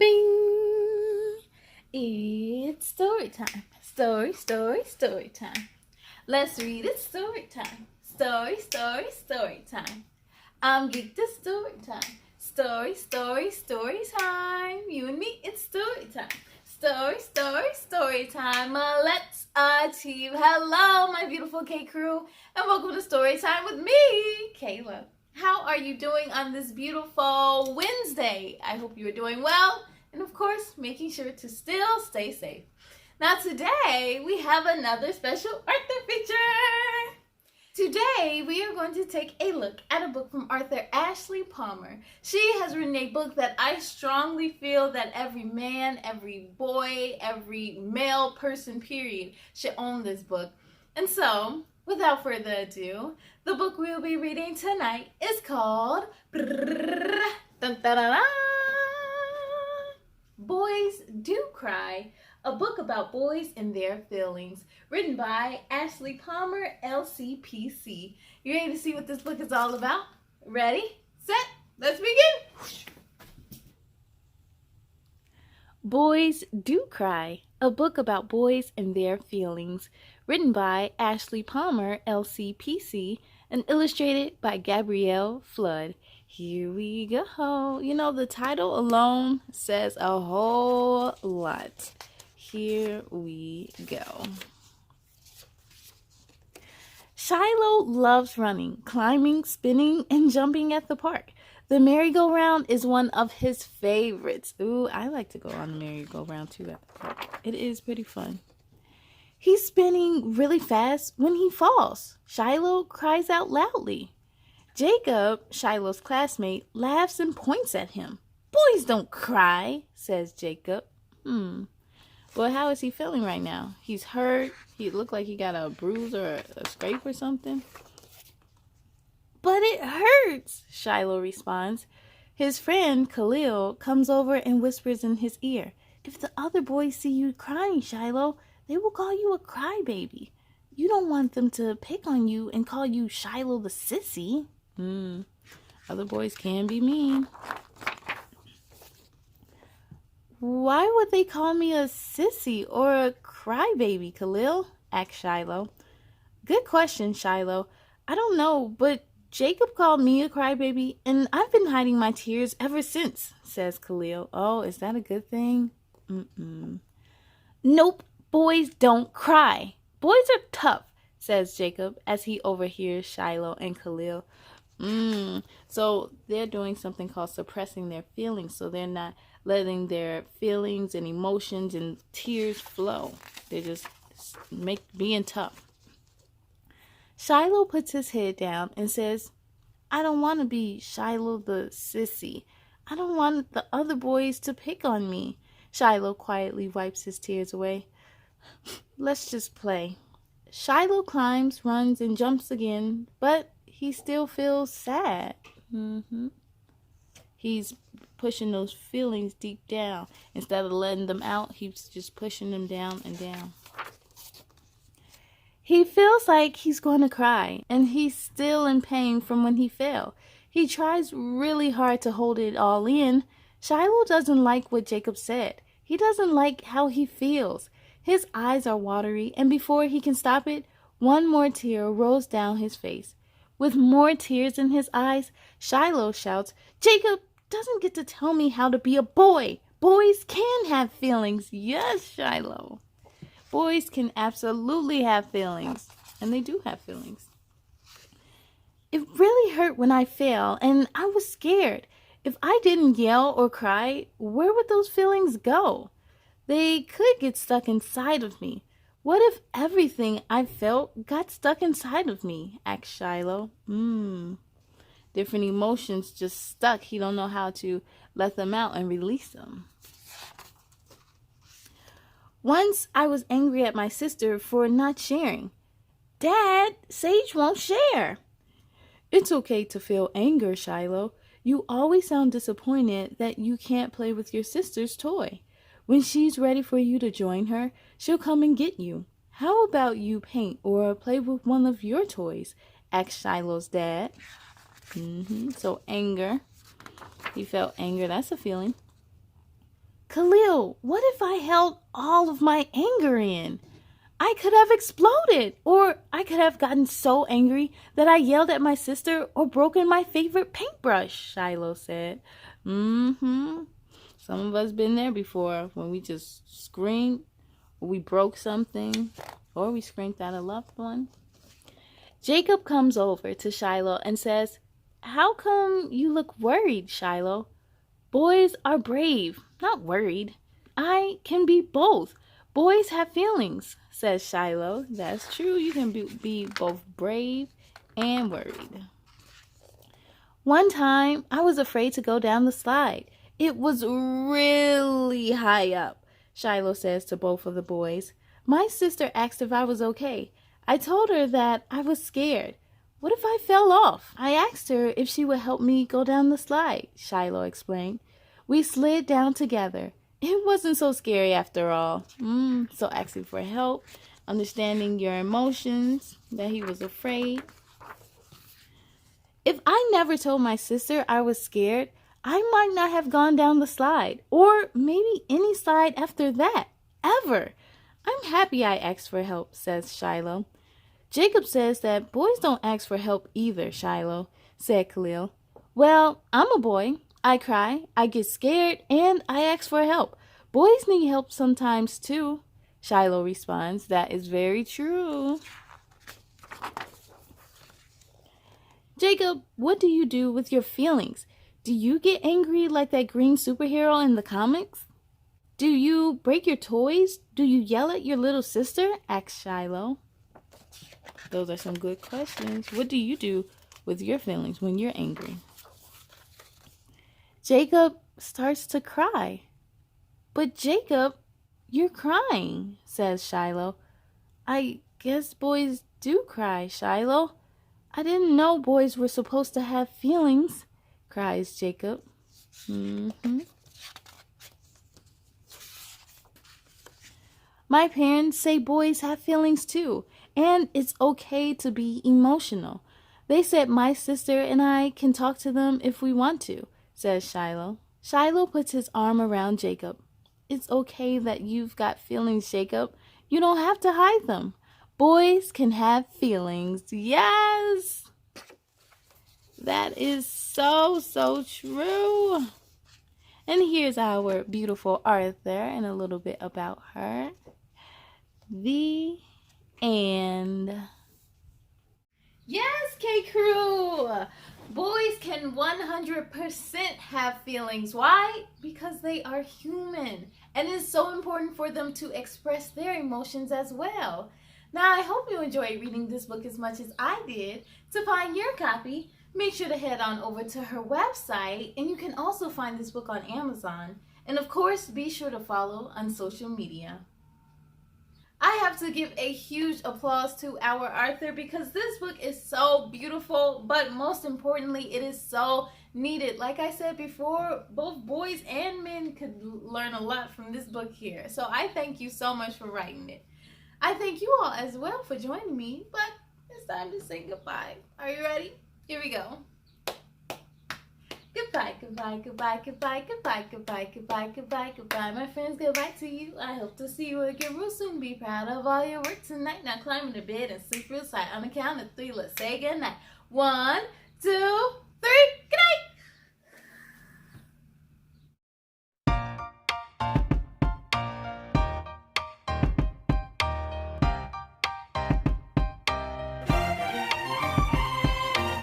Bing! It's story time. Story time. Let's read it story time. Story time. I'm geeked to story time. Story time. You and me, it's story time. Story time. Let's achieve. Hello, my beautiful K crew, and welcome to story time with me, Kayla. How are you doing on this beautiful Wednesday? I hope you are doing well, and of course, making sure to still stay safe. Now today, we have another special author feature. Today, we are going to take a look at a book from author Ashley Palmer. She has written a book that I strongly feel that every man, every boy, every male person, period, should own this book. And so, without further ado, the book we will be reading tonight is called Boys Do Cry, a book about boys and their feelings, written by Ashley Palmer, LCPC. You ready to see what this book is all about? Ready, set, let's begin. Boys Do Cry, a book about boys and their feelings, written by Ashley Palmer, LCPC, and illustrated by Gabrielle, Fludd. Here we go. You know, the title alone says a whole lot. Here we go. Shiloh loves running, climbing, spinning, and jumping at the park. The merry-go-round is one of his favorites. Ooh, I like to go on the merry-go-round too at the park. It is pretty fun. He's spinning really fast when he falls. Shiloh cries out loudly. Jacob, Shiloh's classmate, laughs and points at him. Boys don't cry, says Jacob. Well, how is he feeling right now? He's hurt. He looked like he got a bruise or a scrape or something. But it hurts, Shiloh responds. His friend, Khalil, comes over and whispers in his ear. If the other boys see you crying, Shiloh, they will call you a crybaby. You don't want them to pick on you and call you Shiloh the sissy. Other boys can be mean. Why would they call me a sissy or a crybaby, Khalil? Asked Shiloh. Good question, Shiloh. I don't know, but Jacob called me a crybaby, and I've been hiding my tears ever since, says Khalil. Oh, is that a good thing? Nope, boys don't cry. Boys are tough, says Jacob as he overhears Shiloh and Khalil. So they're doing something called suppressing their feelings, so they're not letting their feelings and emotions and tears flow. They're just being tough. Shiloh puts his head down and says, I don't want to be Shiloh the sissy. I don't want the other boys to pick on me. Shiloh quietly wipes his tears away. Let's just play. Shiloh climbs, runs, and jumps again, but he still feels sad. He's pushing those feelings deep down. Instead of letting them out, he's just pushing them down and down. He feels like he's going to cry, and he's still in pain from when he fell. He tries really hard to hold it all in. Shiloh doesn't like what Jacob said. He doesn't like how he feels. His eyes are watery, and before he can stop it, one more tear rolls down his face. With more tears in his eyes, Shiloh shouts, Jacob doesn't get to tell me how to be a boy. Boys can have feelings. Yes, Shiloh. Boys can absolutely have feelings, and they do have feelings. It really hurt when I fell, and I was scared. If I didn't yell or cry, where would those feelings go? They could get stuck inside of me. What if everything I felt got stuck inside of me? Asked Shiloh. Different emotions just stuck. He don't know how to let them out and release them. Once I was angry at my sister for not sharing. Dad, Sage won't share. It's okay to feel anger, Shiloh. You always sound disappointed that you can't play with your sister's toy. When she's ready for you to join her, she'll come and get you. How about you paint or play with one of your toys? Asked Shiloh's dad. So anger. He felt anger. That's a feeling. Khalil, what if I held all of my anger in? I could have exploded, or I could have gotten so angry that I yelled at my sister or broken my favorite paintbrush, Shiloh said. Mm-hmm. Some of us been there before when we just screamed, or we broke something, or we screamed at a loved one. Jacob comes over to Shiloh and says, "How come you look worried, Shiloh?" "Boys are brave, not worried." "I can be both. Boys have feelings," says Shiloh. That's true. You can be both brave and worried. "One time, I was afraid to go down the slide. It was really high up," Shiloh says to both of the boys. "My sister asked if I was okay. I told her that I was scared. What if I fell off? I asked her if she would help me go down the slide," Shiloh explained. "We slid down together. It wasn't so scary after all." So asking for help, understanding your emotions, that he was afraid. "If I never told my sister I was scared, I might not have gone down the slide, or maybe any slide after that, ever. I'm happy I asked for help," says Shiloh. "Jacob says that boys don't ask for help either, Shiloh," said Khalil. "Well, I'm a boy. I cry, I get scared, and I ask for help. Boys need help sometimes too," Shiloh responds. That is very true. "Jacob, what do you do with your feelings? Do you get angry like that green superhero in the comics? Do you break your toys? Do you yell at your little sister?" asks Shiloh. Those are some good questions. What do you do with your feelings when you're angry? Jacob starts to cry. "But Jacob, you're crying," says Shiloh. "I guess boys do cry, Shiloh. I didn't know boys were supposed to have feelings," cries Jacob. "My parents say boys have feelings too, and it's okay to be emotional. They said my sister and I can talk to them if we want to," says Shiloh. Shiloh puts his arm around Jacob. "It's okay that you've got feelings, Jacob. You don't have to hide them. Boys can have feelings." Yes! That is so true. And here's our beautiful Arthur and a little bit about her. The end. Yes, K-Crew! Boys can 100% have feelings. Why? Because they are human. And it's so important for them to express their emotions as well. Now, I hope you enjoyed reading this book as much as I did. To find your copy, make sure to head on over to her website. And you can also find this book on Amazon. And of course, be sure to follow on social media. I have to give a huge applause to our Arthur because this book is so beautiful, but most importantly, it is so needed. Like I said before, both boys and men could learn a lot from this book here. So I thank you so much for writing it. I thank you all as well for joining me, but it's time to say goodbye. Are you ready? Here we go. Goodbye, goodbye, goodbye, goodbye, goodbye, goodbye, goodbye, goodbye, goodbye. My friends, goodbye to you. I hope to see you again real soon. Be proud of all your work tonight. Now climb into bed and sleep real tight. On the count of 3, let's say goodnight. 1, 2, 3, good night.